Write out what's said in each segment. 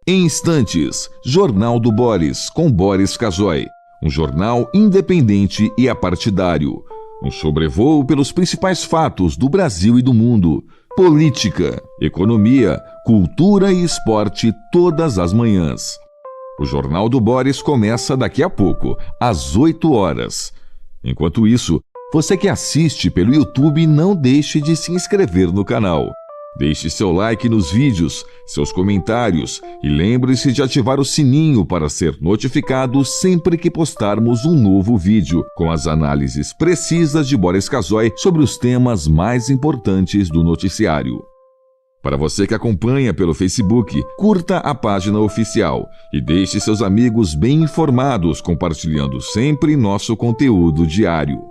Em instantes, Jornal do Boris, com Boris Casoy. Um jornal independente e apartidário. Um sobrevoo pelos principais fatos do Brasil e do mundo. Política, economia, cultura e esporte todas as manhãs. O Jornal do Boris começa daqui a pouco, às 8 horas. Enquanto isso, você que assiste pelo YouTube, não deixe de se inscrever no canal. Deixe seu like nos vídeos, seus comentários e lembre-se de ativar o sininho para ser notificado sempre que postarmos um novo vídeo, com as análises precisas de Boris Casoy sobre os temas mais importantes do noticiário. Para você que acompanha pelo Facebook, curta a página oficial e deixe seus amigos bem informados, compartilhando sempre nosso conteúdo diário.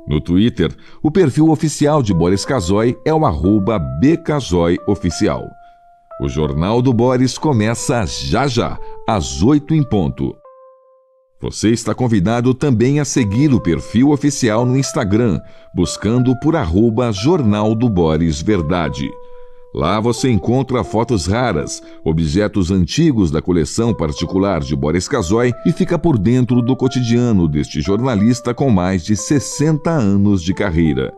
No Twitter, o perfil oficial de Boris Casoy é o @bcasoyoficial. O Jornal do Boris começa já, às 8 em ponto. Você está convidado também a seguir o perfil oficial no Instagram, buscando por @Jornal do Boris Verdade. Lá você encontra fotos raras, objetos antigos da coleção particular de Boris Casoy e fica por dentro do cotidiano deste jornalista com mais de 60 anos de carreira.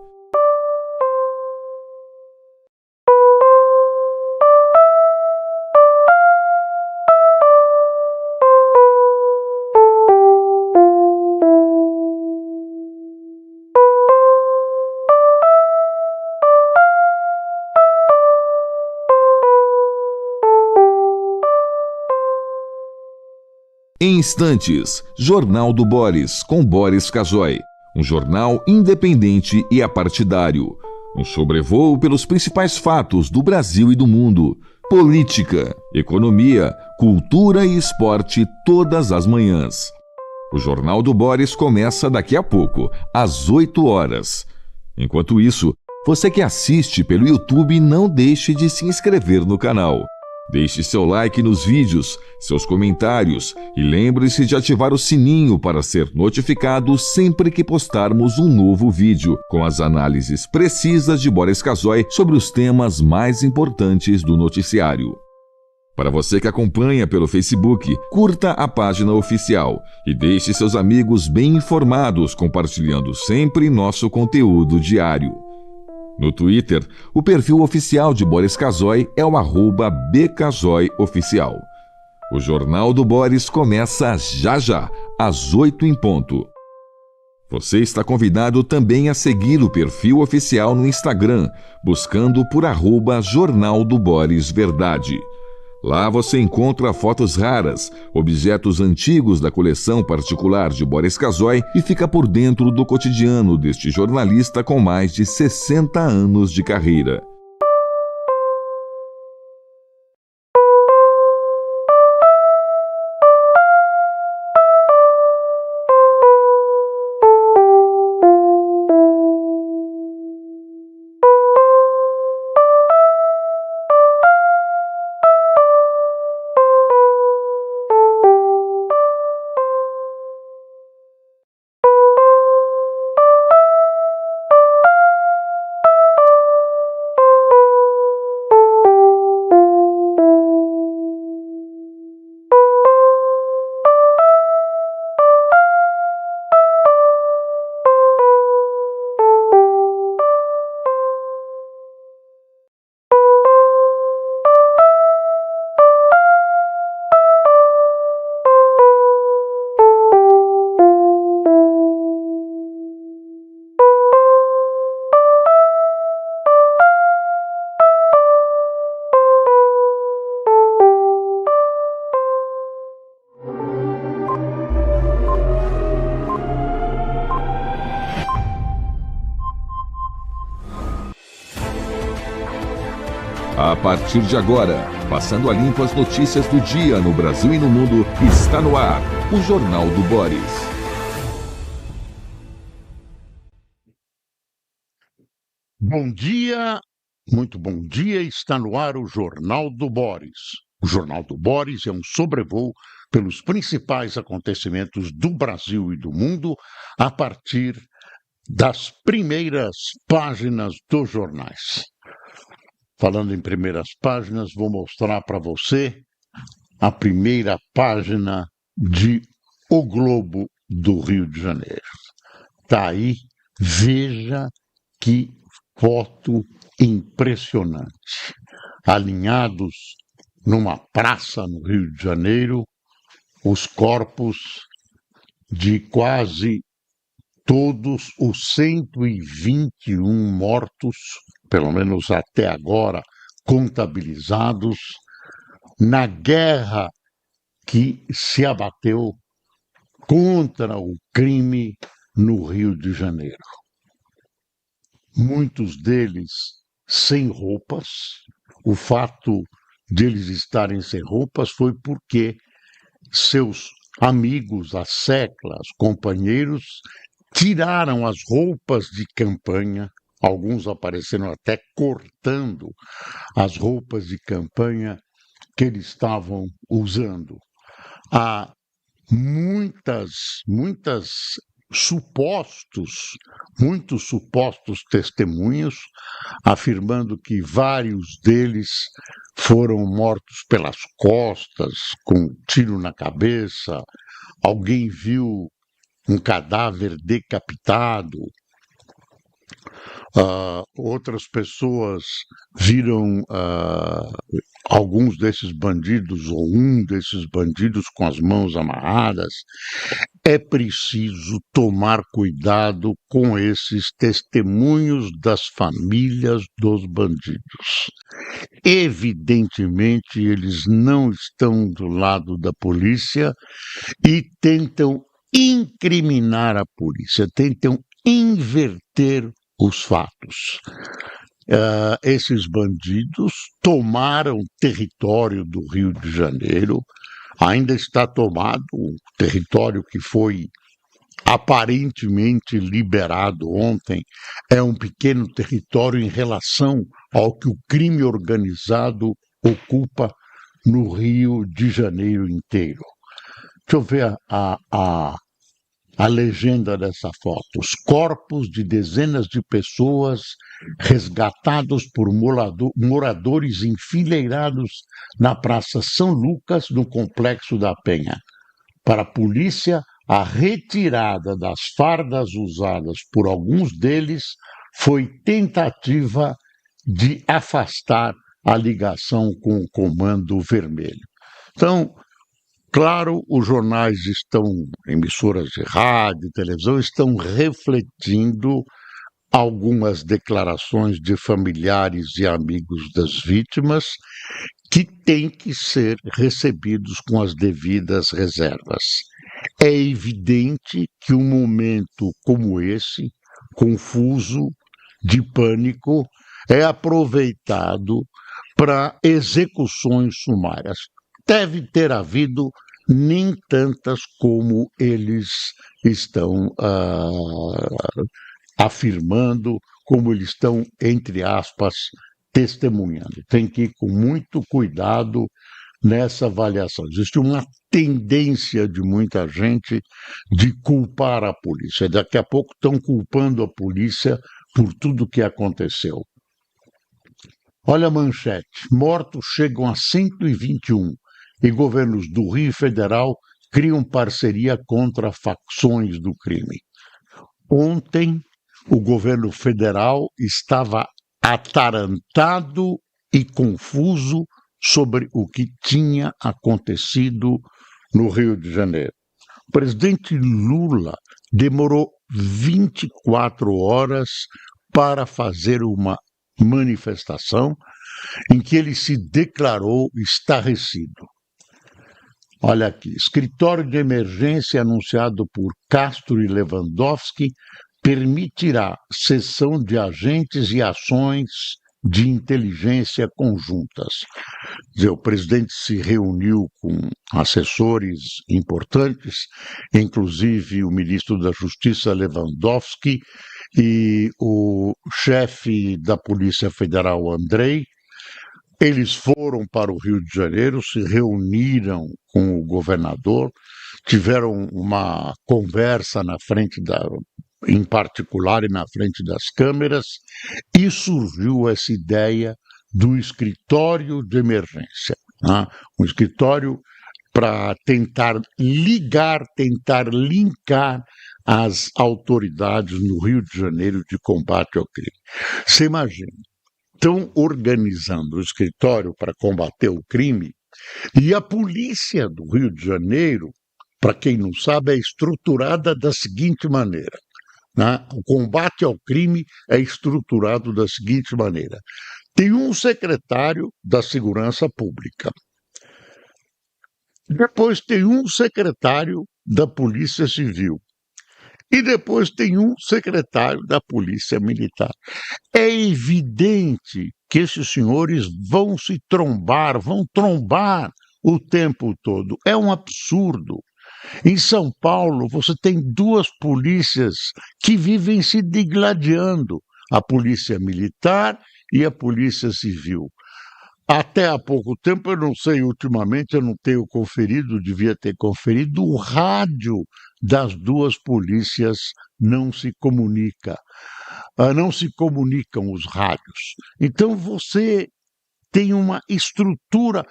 Em instantes, Jornal do Boris, com Boris Casoy. Um jornal independente e apartidário. Um sobrevoo pelos principais fatos do Brasil e do mundo. Política, economia, cultura e esporte todas as manhãs. O Jornal do Boris começa daqui a pouco, às 8 horas. Enquanto isso, você que assiste pelo YouTube, não deixe de se inscrever no canal. Deixe seu like nos vídeos, seus comentários e lembre-se de ativar o sininho para ser notificado sempre que postarmos um novo vídeo, com as análises precisas de Boris Casoy sobre os temas mais importantes do noticiário. Para você que acompanha pelo Facebook, curta a página oficial e deixe seus amigos bem informados, compartilhando sempre nosso conteúdo diário. No Twitter, o perfil oficial de Boris Casoy é o @bcasoyoficial. O Jornal do Boris começa já, às 8 em ponto. Você está convidado também a seguir o perfil oficial no Instagram, buscando por @Jornal do Boris Verdade. Lá você encontra fotos raras, objetos antigos da coleção particular de Boris Casoy e fica por dentro do cotidiano deste jornalista com mais de 60 anos de carreira. A partir de agora, passando a limpo as notícias do dia no Brasil e no mundo, está no ar o Jornal do Boris. Bom dia, muito bom dia, está no ar o Jornal do Boris. O Jornal do Boris é um sobrevoo pelos principais acontecimentos do Brasil e do mundo a partir das primeiras páginas dos jornais. Falando em primeiras páginas, vou mostrar para você a primeira página de O Globo do Rio de Janeiro. Está aí, veja que foto impressionante. Alinhados numa praça no Rio de Janeiro, os corpos de quase todos os 121 mortos, pelo menos até agora, contabilizados, na guerra que se abateu contra o crime no Rio de Janeiro. Muitos deles sem roupas. O fato deles estarem sem roupas foi porque seus amigos, as seclas, companheiros, tiraram as roupas de campanha. Alguns apareceram até cortando as roupas de campanha que eles estavam usando. Há muitos supostos testemunhos afirmando que vários deles foram mortos pelas costas, com um tiro na cabeça. Alguém viu um cadáver decapitado. Outras pessoas viram alguns desses bandidos ou um desses bandidos com as mãos amarradas. É preciso tomar cuidado com esses testemunhos das famílias dos bandidos. Evidentemente, eles não estão do lado da polícia e tentam incriminar a polícia, tentam inverter os fatos. Esses bandidos tomaram território do Rio de Janeiro, ainda está tomado o território que foi aparentemente liberado ontem, é um pequeno território em relação ao que o crime organizado ocupa no Rio de Janeiro inteiro. Deixa eu ver a legenda dessa foto. Os corpos de dezenas de pessoas resgatados por moradores enfileirados na Praça São Lucas, no Complexo da Penha. Para a polícia, a retirada das fardas usadas por alguns deles foi tentativa de afastar a ligação com o Comando Vermelho. Então, claro, os jornais estão, emissoras de rádio, televisão, estão refletindo algumas declarações de familiares e amigos das vítimas que têm que ser recebidos com as devidas reservas. É evidente que um momento como esse, confuso, de pânico, é aproveitado para execuções sumárias. Deve ter havido nem tantas como eles estão afirmando, como eles estão, entre aspas, testemunhando. Tem que ir com muito cuidado nessa avaliação. Existe uma tendência de muita gente de culpar a polícia. Daqui a pouco estão culpando a polícia por tudo que aconteceu. Olha a manchete. Mortos chegam a 121 e governos do Rio Federal criam parceria contra facções do crime. Ontem, o governo federal estava atarantado e confuso sobre o que tinha acontecido no Rio de Janeiro. O presidente Lula demorou 24 horas para fazer uma manifestação em que ele se declarou estarrecido. Olha aqui, escritório de emergência anunciado por Castro e Lewandowski permitirá cessão de agentes e ações de inteligência conjuntas. Quer dizer, o presidente se reuniu com assessores importantes, inclusive o ministro da Justiça Lewandowski e o chefe da Polícia Federal, Andrei. Eles foram para o Rio de Janeiro, se reuniram com o governador, tiveram uma conversa em particular e na frente das câmeras, e surgiu essa ideia do escritório de emergência. né? Um escritório para tentar linkar as autoridades no Rio de Janeiro de combate ao crime. Você imagina, estão organizando o escritório para combater o crime e a polícia do Rio de Janeiro, para quem não sabe, é estruturada da seguinte maneira. Né? O combate ao crime é estruturado da seguinte maneira: tem um secretário da Segurança Pública, depois tem um secretário da Polícia Civil e depois tem um secretário da Polícia Militar. É evidente que esses senhores vão trombar o tempo todo. É um absurdo. Em São Paulo, você tem duas polícias que vivem se digladiando, a Polícia Militar e a Polícia Civil. Até há pouco tempo, eu não sei, ultimamente eu não tenho conferido, devia ter conferido, o rádio das duas polícias não se comunica, não se comunicam os rádios. Então você tem uma estrutura,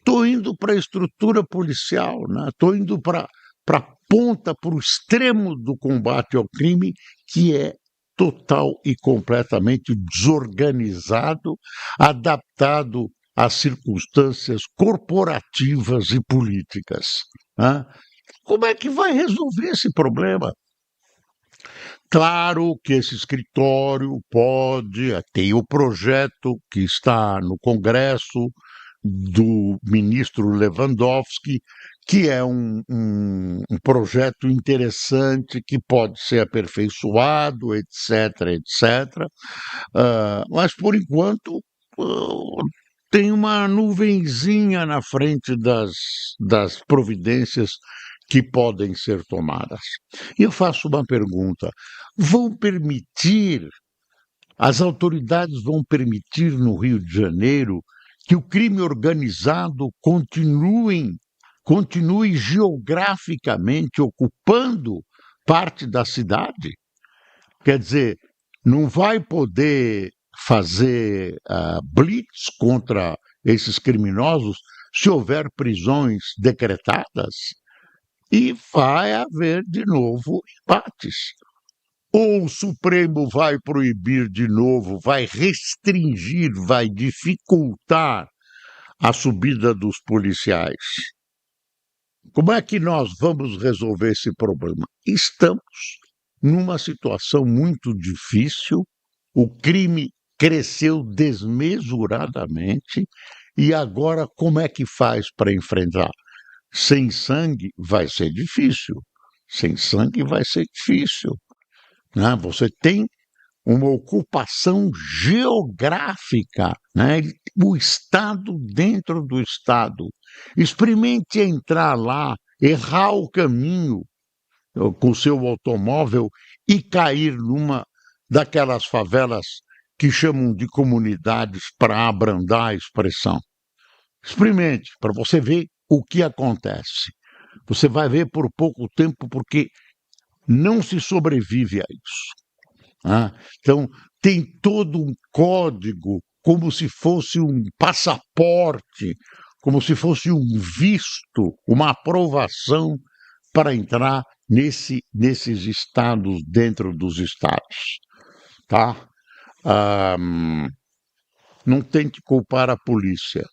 estou indo para a estrutura policial, estou indo para a ponta, para o extremo do combate ao crime, que é total e completamente desorganizado, adaptado às circunstâncias corporativas e políticas. Né? Como é que vai resolver esse problema? Claro que esse escritório pode, tem o projeto que está no Congresso do ministro Lewandowski, que é um projeto interessante, que pode ser aperfeiçoado, etc., etc. Mas, por enquanto, tem uma nuvenzinha na frente das providências que podem ser tomadas. E eu faço uma pergunta: as autoridades vão permitir no Rio de Janeiro que o crime organizado continue geograficamente ocupando parte da cidade? Quer dizer, não vai poder fazer blitz contra esses criminosos se houver prisões decretadas? E vai haver de novo embates. Ou o Supremo vai proibir de novo, vai restringir, vai dificultar a subida dos policiais. Como é que nós vamos resolver esse problema? Estamos numa situação muito difícil, o crime cresceu desmesuradamente e agora como é que faz para enfrentar? Sem sangue vai ser difícil. Sem sangue vai ser difícil. Né? Você tem uma ocupação geográfica, né? O Estado dentro do Estado. Experimente entrar lá, errar o caminho com o seu automóvel e cair numa daquelas favelas que chamam de comunidades para abrandar a expressão. Experimente, para você ver o que acontece. Você vai ver por pouco tempo, porque não se sobrevive a isso. Então, tem todo um código, como se fosse um passaporte, como se fosse um visto, uma aprovação para entrar nesses estados, dentro dos estados. Tá? Não tente culpar a polícia.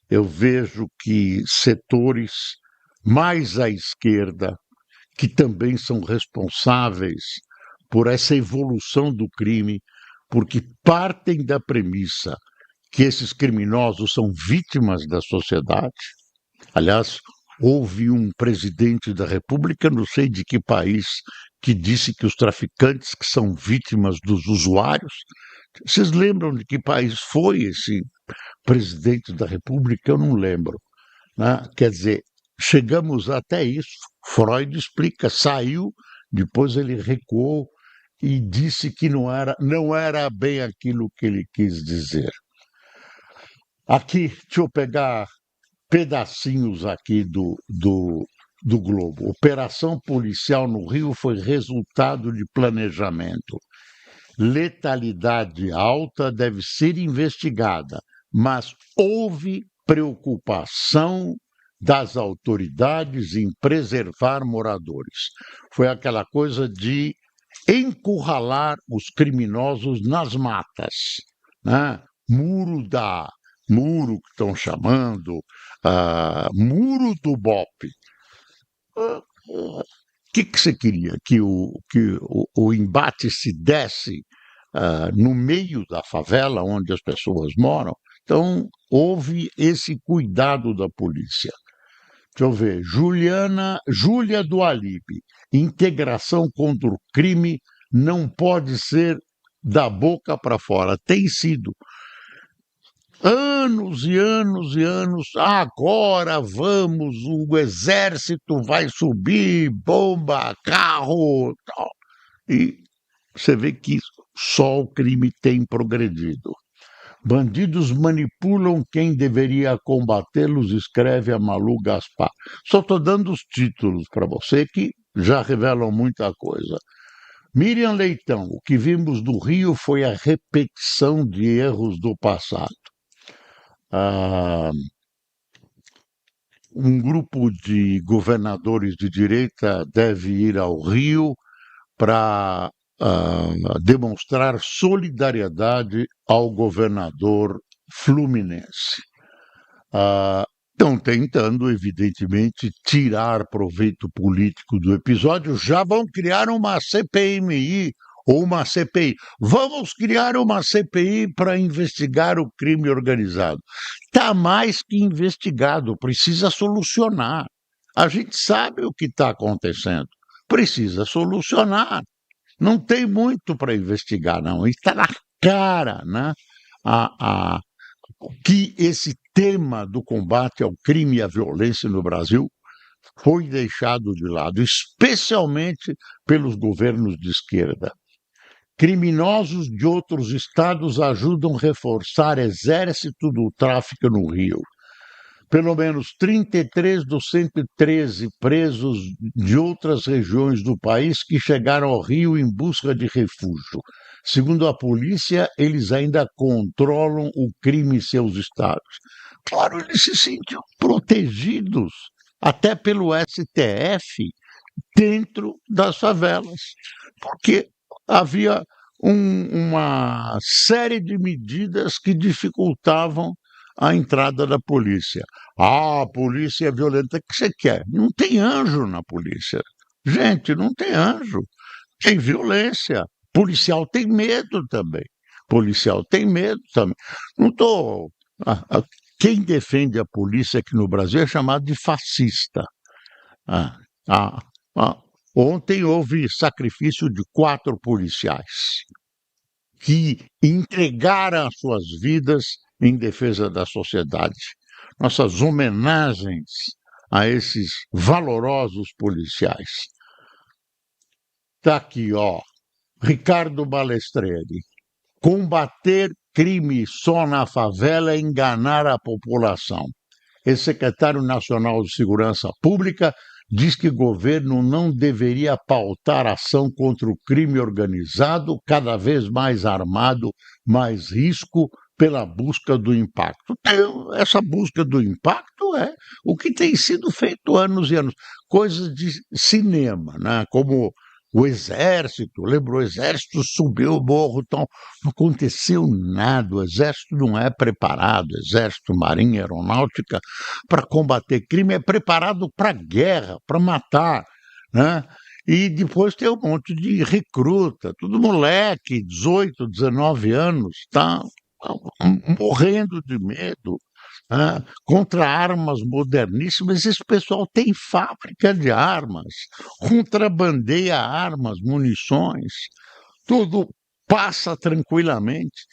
Eu vejo que setores mais à esquerda, que também são responsáveis por essa evolução do crime, porque partem da premissa que esses criminosos são vítimas da sociedade. Aliás, houve um presidente da República, não sei de que país, que disse que os traficantes que são vítimas dos usuários. Vocês lembram de que país foi esse presidente da República? Eu não lembro. Né? Quer dizer, chegamos até isso. Freud explica, saiu, depois ele recuou e disse que não era bem aquilo que ele quis dizer. Aqui, deixa eu pegar pedacinhos aqui do Globo. Operação policial no Rio foi resultado de planejamento. Letalidade alta deve ser investigada, mas houve preocupação das autoridades em preservar moradores. Foi aquela coisa de encurralar os criminosos nas matas, né? Muro que estão chamando, muro do BOPE. O que você queria? Que o embate se desse no meio da favela onde as pessoas moram? Então, houve esse cuidado da polícia. Deixa eu ver. Júlia do Alibe. Integração contra o crime não pode ser da boca para fora. Tem sido. Anos e anos e anos. Agora vamos, o exército vai subir, bomba, carro, tal. E você vê que só o crime tem progredido. Bandidos manipulam quem deveria combatê-los, escreve a Malu Gaspar. Só estou dando os títulos para você que já revelam muita coisa. Miriam Leitão, o que vimos do Rio foi a repetição de erros do passado. Um grupo de governadores de direita deve ir ao Rio para demonstrar solidariedade ao governador fluminense. Estão tentando, evidentemente, tirar proveito político do episódio. Já vão criar uma CPMI ou uma CPI. Vamos criar uma CPI para investigar o crime organizado. Está mais que investigado, precisa solucionar. A gente sabe o que está acontecendo, precisa solucionar. Não tem muito para investigar, não. Está na cara, né? Que esse tema do combate ao crime e à violência no Brasil foi deixado de lado, especialmente pelos governos de esquerda. Criminosos de outros estados ajudam a reforçar exército do tráfico no Rio. Pelo menos 33 dos 113 presos de outras regiões do país que chegaram ao Rio em busca de refúgio. Segundo a polícia, eles ainda controlam o crime em seus estados. Claro, eles se sentiam protegidos, até pelo STF, dentro das favelas, porque havia uma série de medidas que dificultavam a entrada da polícia. A polícia é violenta. O que você quer? Não tem anjo na polícia. Gente, não tem anjo. Tem violência. Policial tem medo também. Não estou. Quem defende a polícia aqui no Brasil é chamado de fascista. Ontem houve sacrifício de 4 policiais que entregaram as suas vidas em defesa da sociedade. Nossas homenagens a esses valorosos policiais. Está aqui, Ricardo Balestreri. Combater crime só na favela é enganar a população. Ex-secretário nacional de Segurança Pública diz que o governo não deveria pautar ação contra o crime organizado, cada vez mais armado, mais risco, pela busca do impacto. Essa busca do impacto é o que tem sido feito anos e anos. Coisas de cinema, né? Como o Exército, lembra? O Exército subiu o morro, então não aconteceu nada. O Exército não é preparado, Exército, Marinha, Aeronáutica, para combater crime, é preparado para guerra, para matar, né? E depois tem um monte de recruta, tudo moleque, 18, 19 anos, tá morrendo de medo, contra armas moderníssimas. Esse pessoal tem fábrica de armas, contrabandeia armas, munições, tudo passa tranquilamente.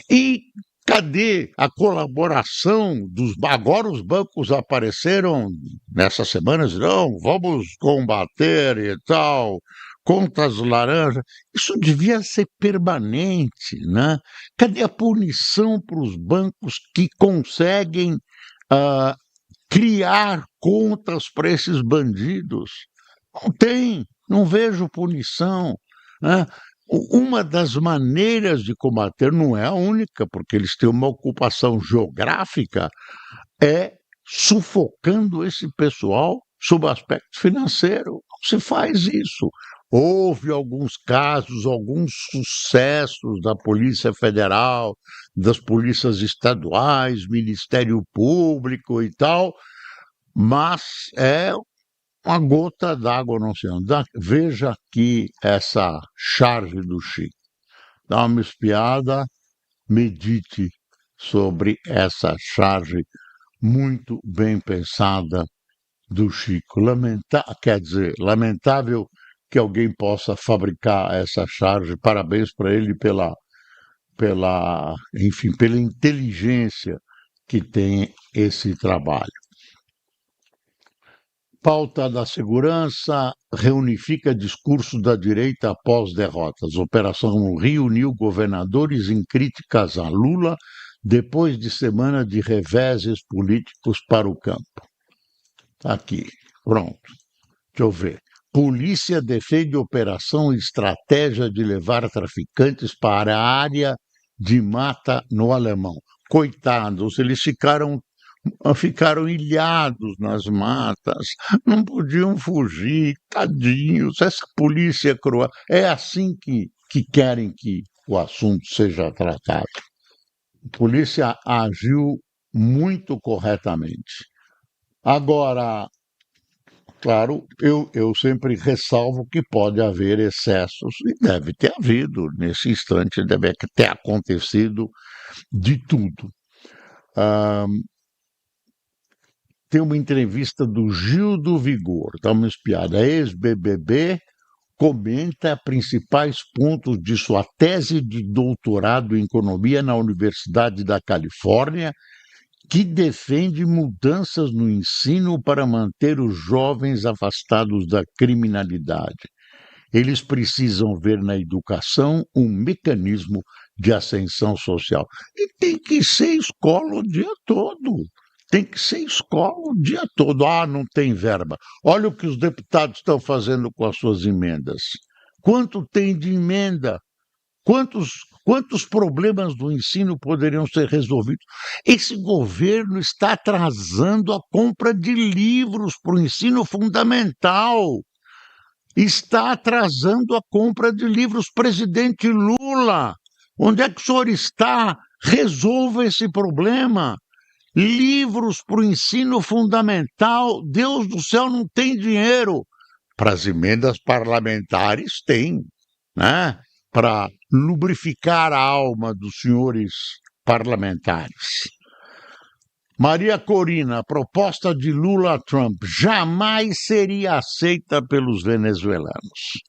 E cadê a colaboração dos... Agora os bancos apareceram nessas semanas, não, vamos combater e tal, contas laranjas. Isso devia ser permanente, né? Cadê a punição para os bancos que conseguem criar contas para esses bandidos? Não tem, não vejo punição, né? Uma das maneiras de combater, não é a única, porque eles têm uma ocupação geográfica é sufocando esse pessoal sob o aspecto financeiro. Não se faz isso. Houve alguns casos, alguns sucessos da Polícia Federal, das polícias estaduais, Ministério Público e tal, mas é uma gota d'água no oceano. Veja aqui essa charge do Chico. Dá uma espiada, medite sobre essa charge muito bem pensada do Chico. Lamentável que alguém possa fabricar essa charge. Parabéns para ele enfim, pela inteligência que tem esse trabalho. Pauta da segurança reunifica discurso da direita após derrotas. Operação Rio uniu governadores em críticas a Lula depois de semana de reveses políticos para o campo. Tá aqui, pronto. Deixa eu ver. Polícia defende operação e estratégia de levar traficantes para a área de mata no Alemão. Coitados, eles ficaram ilhados nas matas, não podiam fugir, tadinhos, essa polícia cruel. É assim que querem que o assunto seja tratado. A polícia agiu muito corretamente. Agora, claro, eu sempre ressalvo que pode haver excessos, e deve ter havido, nesse instante, deve ter acontecido de tudo. Tem uma entrevista do Gil do Vigor, dá uma espiada, ex-BBB, comenta principais pontos de sua tese de doutorado em economia na Universidade da Califórnia, que defende mudanças no ensino para manter os jovens afastados da criminalidade. Eles precisam ver na educação um mecanismo de ascensão social. E tem que ser escola o dia todo. Tem que ser escola o dia todo. Ah, não tem verba. Olha o que os deputados estão fazendo com as suas emendas. Quanto tem de emenda? Quantos problemas do ensino poderiam ser resolvidos? Esse governo está atrasando a compra de livros para o ensino fundamental. Está atrasando a compra de livros. Presidente Lula, onde é que o senhor está? Resolva esse problema. Livros para o ensino fundamental, Deus do céu, não tem dinheiro. Para as emendas parlamentares tem, né? Para lubrificar a alma dos senhores parlamentares. Maria Corina, a proposta de Lula a Trump jamais seria aceita pelos venezuelanos.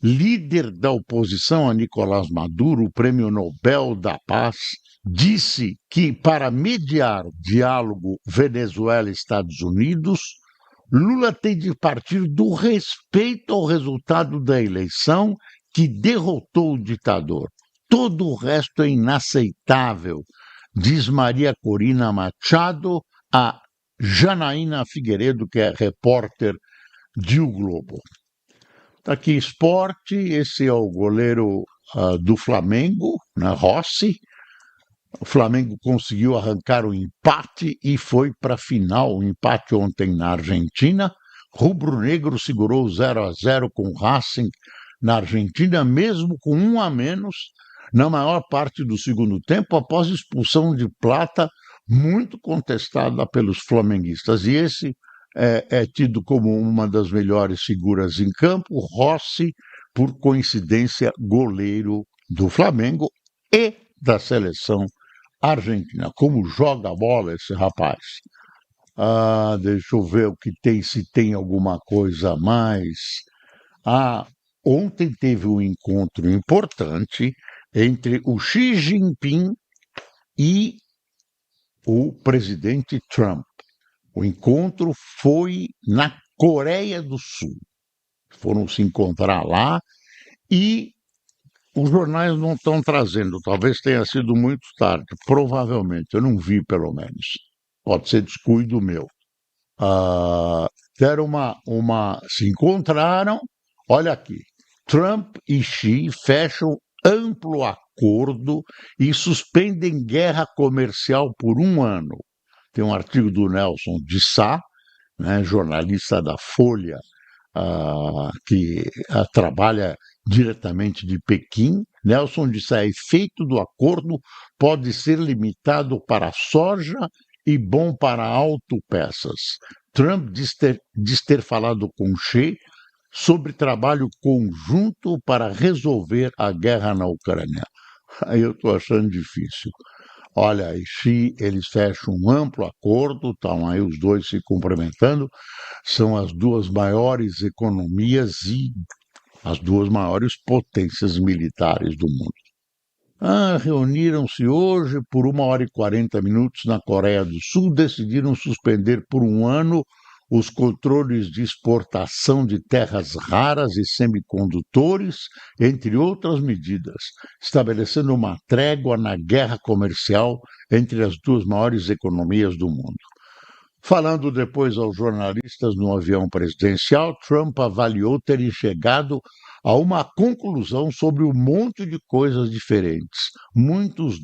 Líder da oposição a Nicolás Maduro, o Prêmio Nobel da Paz, disse que para mediar diálogo Venezuela-Estados Unidos, Lula tem de partir do respeito ao resultado da eleição que derrotou o ditador. Todo o resto é inaceitável, diz Maria Corina Machado a Janaína Figueiredo, que é repórter de O Globo. Tá aqui esporte, esse é o goleiro do Flamengo, né, Rossi. O Flamengo conseguiu arrancar o empate e foi para a final. O empate ontem na Argentina. Rubro-Negro segurou 0-0 com o Racing na Argentina, mesmo com 1 a menos, na maior parte do segundo tempo, após expulsão de Plata, muito contestada pelos flamenguistas. E esse é tido como uma das melhores figuras em campo, Rossi, por coincidência, goleiro do Flamengo e da seleção argentina. Como joga a bola esse rapaz? Deixa eu ver o que tem, se tem alguma coisa a mais. Ontem teve um encontro importante entre o Xi Jinping e o presidente Trump. O encontro foi na Coreia do Sul. Foram se encontrar lá e os jornais não estão trazendo, talvez tenha sido muito tarde, provavelmente, eu não vi pelo menos. Pode ser descuido meu. Se encontraram, olha aqui, Trump e Xi fecham amplo acordo e suspendem guerra comercial por 1 ano. tem um artigo do Nelson de Sá, né, jornalista da Folha, que trabalha diretamente de Pequim. Nelson disse: o efeito do acordo pode ser limitado para soja e bom para autopeças. Trump diz ter falado com Xi sobre trabalho conjunto para resolver a guerra na Ucrânia. Aí eu estou achando difícil. Olha, Xi, eles fecham um amplo acordo, estão aí os dois se cumprimentando, são as duas maiores economias e as duas maiores potências militares do mundo. Reuniram-se hoje por 1h40 na Coreia do Sul, decidiram suspender por um ano os controles de exportação de terras raras e semicondutores, entre outras medidas, estabelecendo uma trégua na guerra comercial entre as duas maiores economias do mundo. Falando depois aos jornalistas no avião presidencial, Trump avaliou terem chegado a uma conclusão sobre um monte de coisas diferentes, muitas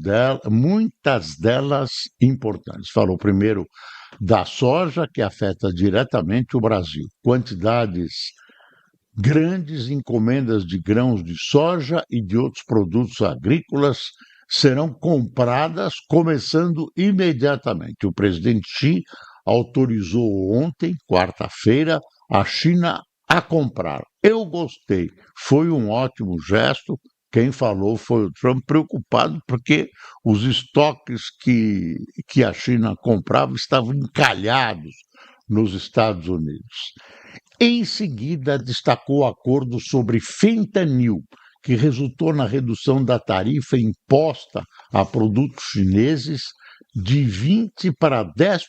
delas importantes. Falou primeiro da soja, que afeta diretamente o Brasil. Quantidades grandes, encomendas de grãos de soja e de outros produtos agrícolas serão compradas começando imediatamente. O presidente Xi autorizou ontem, quarta-feira, a China a comprar. Eu gostei, foi um ótimo gesto. Quem falou foi o Trump, preocupado porque os estoques que a China comprava estavam encalhados nos Estados Unidos. Em seguida, destacou o acordo sobre fentanil, que resultou na redução da tarifa imposta a produtos chineses de 20% para 10%.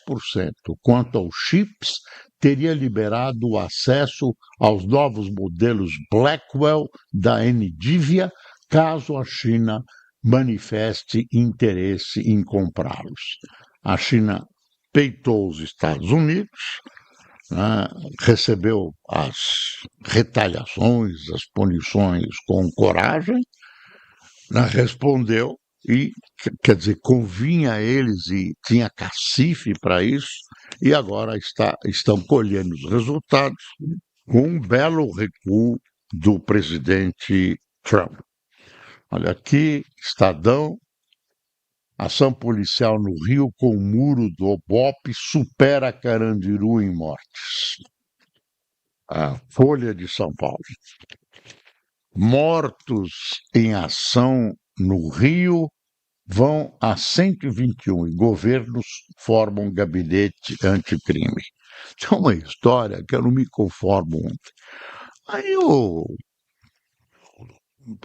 Quanto aos chips, teria liberado o acesso aos novos modelos Blackwell da NVIDIA, caso a China manifeste interesse em comprá-los. A China peitou os Estados Unidos, né, recebeu as retaliações, as punições com coragem, né, respondeu e, quer dizer, convinha a eles e tinha cacife para isso, e agora estão colhendo os resultados com um belo recuo do presidente Trump. Olha aqui, Estadão, ação policial no Rio com o muro do Obope supera Carandiru em mortes. A Folha de São Paulo. Mortos em ação no Rio vão a 121 e governos formam gabinete anticrime. É uma história que eu não me conformo ontem. Aí o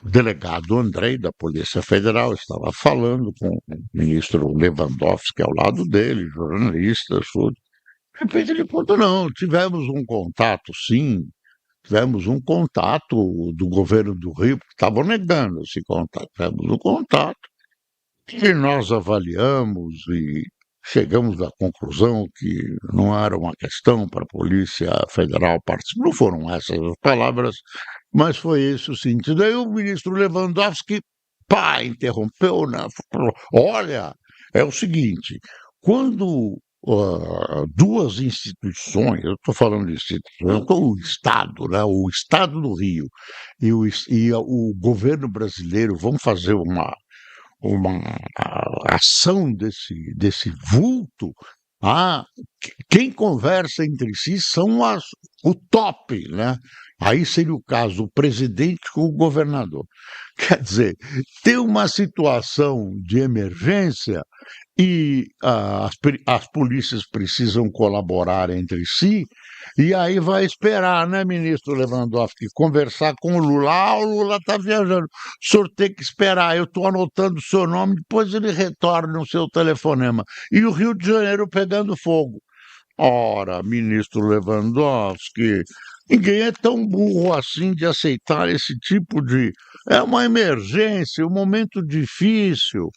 delegado Andrei, da Polícia Federal, estava falando com o ministro Lewandowski ao lado dele, jornalistas, tudo. De repente ele contou: não, tivemos um contato, sim, tivemos um contato do governo do Rio, porque estavam negando esse contato, tivemos um contato, e nós avaliamos e chegamos à conclusão que não era uma questão para a Polícia Federal participar. Não foram essas as palavras, mas foi esse o sentido. Aí o ministro Lewandowski, interrompeu, né? Falou: olha, é o seguinte, quando duas instituições, eu estou falando de instituições, o Estado, né? O Estado do Rio e o governo brasileiro vão fazer uma ação desse vulto, quem conversa entre si são o top, né? Aí seria o caso, o presidente com o governador. Quer dizer, tem uma situação de emergência e as polícias precisam colaborar entre si, e aí vai esperar, né, ministro Lewandowski, conversar com o Lula. O Lula está viajando, o senhor tem que esperar, eu estou anotando o seu nome, depois ele retorna o seu telefonema. E o Rio de Janeiro pegando fogo. Ora, ministro Lewandowski, ninguém é tão burro assim de aceitar esse tipo de... É uma emergência, um momento difícil.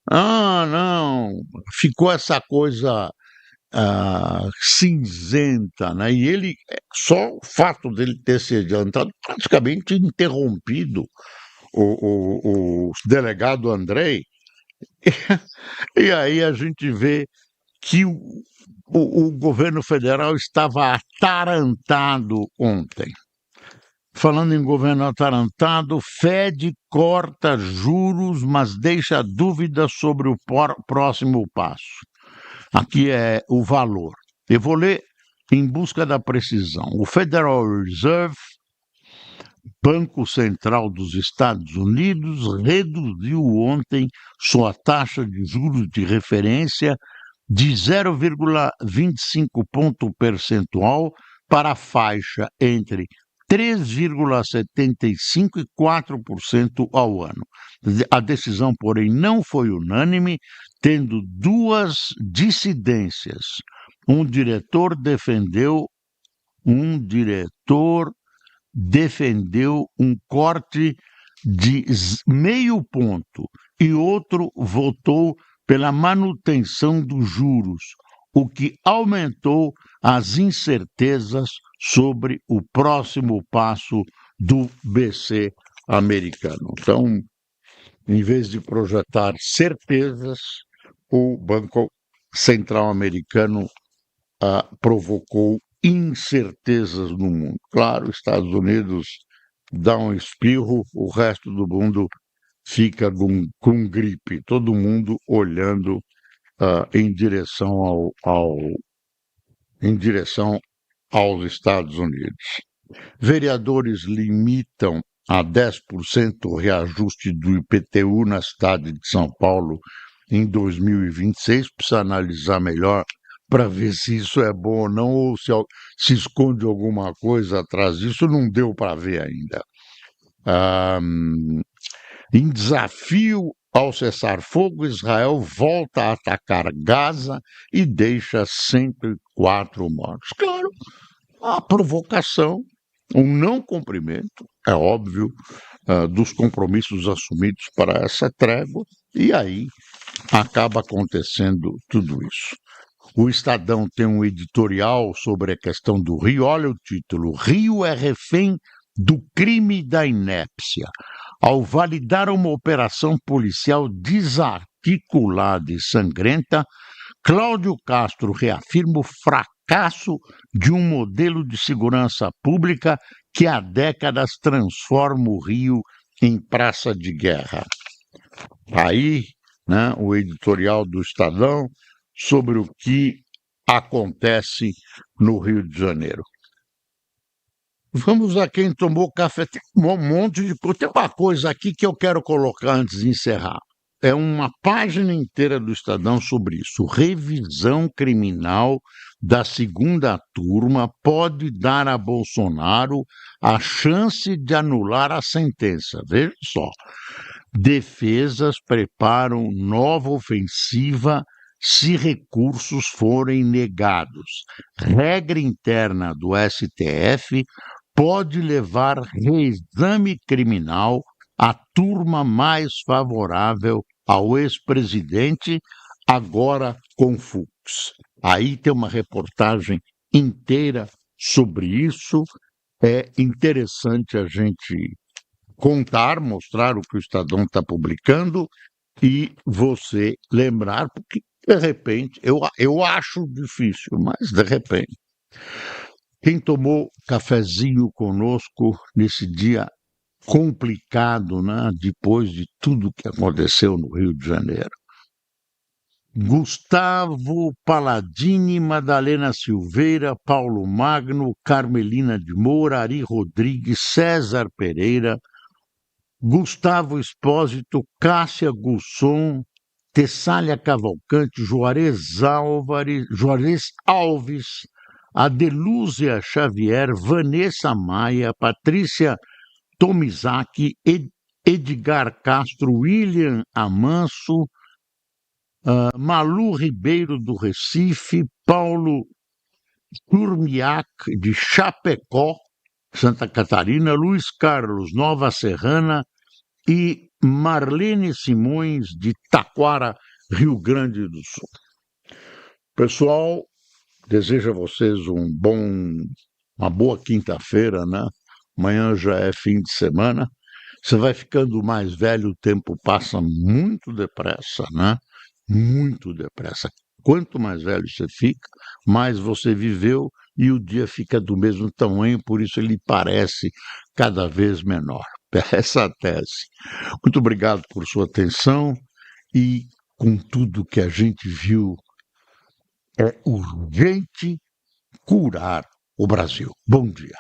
Não, ficou essa coisa cinzenta, né? E ele, só o fato dele ter se adiantado, praticamente interrompido o delegado Andrei, e aí a gente vê que o governo federal estava atarantado ontem. Falando em governo atarantado, Fed corta juros, mas deixa dúvidas sobre o próximo passo. Aqui é o valor. Eu vou ler em busca da precisão. O Federal Reserve, Banco Central dos Estados Unidos, reduziu ontem sua taxa de juros de referência de 0,25 ponto percentual para a faixa entre 3,75% e 4% ao ano. A decisão, porém, não foi unânime, tendo duas dissidências. Um diretor defendeu um corte de 0,5 ponto e outro votou pela manutenção dos juros, o que aumentou as incertezas sobre o próximo passo do BC americano. Então, em vez de projetar certezas, o Banco Central americano provocou incertezas no mundo. Claro, os Estados Unidos dá um espirro, o resto do mundo fica com gripe, todo mundo olhando em direção aos Estados Unidos. Vereadores limitam a 10% o reajuste do IPTU na cidade de São Paulo em 2026. Precisa analisar melhor para ver se isso é bom ou não, ou se esconde alguma coisa atrás disso. Não deu para ver ainda. Em desafio ao cessar-fogo, Israel volta a atacar Gaza e deixa 104 mortos. Claro, a provocação, o não cumprimento, é óbvio, dos compromissos assumidos para essa trégua, e aí acaba acontecendo tudo isso. O Estadão tem um editorial sobre a questão do Rio. Olha o título: Rio é refém do crime da inépcia. Ao validar uma operação policial desarticulada e sangrenta, Cláudio Castro reafirma o fracasso de um modelo de segurança pública que há décadas transforma o Rio em praça de guerra. Aí, né, o editorial do Estadão sobre o que acontece no Rio de Janeiro. Vamos a quem tomou café. Tem um monte de coisa. Tem uma coisa aqui que eu quero colocar antes de encerrar. É uma página inteira do Estadão sobre isso. Revisão criminal da segunda turma pode dar a Bolsonaro a chance de anular a sentença. Veja só. Defesas preparam nova ofensiva se recursos forem negados. Regra interna do STF pode levar reexame criminal à turma mais favorável ao ex-presidente, agora com Fux. Aí tem uma reportagem inteira sobre isso. É interessante a gente contar, mostrar o que o Estadão está publicando e você lembrar, porque de repente, eu acho difícil, mas de repente. Quem tomou cafezinho conosco nesse dia complicado, né, depois de tudo que aconteceu no Rio de Janeiro? Gustavo Paladini, Madalena Silveira, Paulo Magno, Carmelina de Moura, Ari Rodrigues, César Pereira, Gustavo Espósito, Cássia Gusson, Tessália Cavalcante, Juarez Alves, Adelúzia Xavier, Vanessa Maia, Patrícia Tomizaki, Edgar Castro, William Amanso, Malu Ribeiro do Recife, Paulo Turmiac de Chapecó, Santa Catarina, Luiz Carlos Nova Serrana e Marlene Simões de Taquara, Rio Grande do Sul. Pessoal, desejo a vocês uma boa quinta-feira, né? Amanhã já é fim de semana. Você vai ficando mais velho, o tempo passa muito depressa, né? Muito depressa. Quanto mais velho você fica, mais você viveu e o dia fica do mesmo tamanho, por isso ele parece cada vez menor. Essa é a tese. Muito obrigado por sua atenção e com tudo que a gente viu, é urgente curar o Brasil. Bom dia.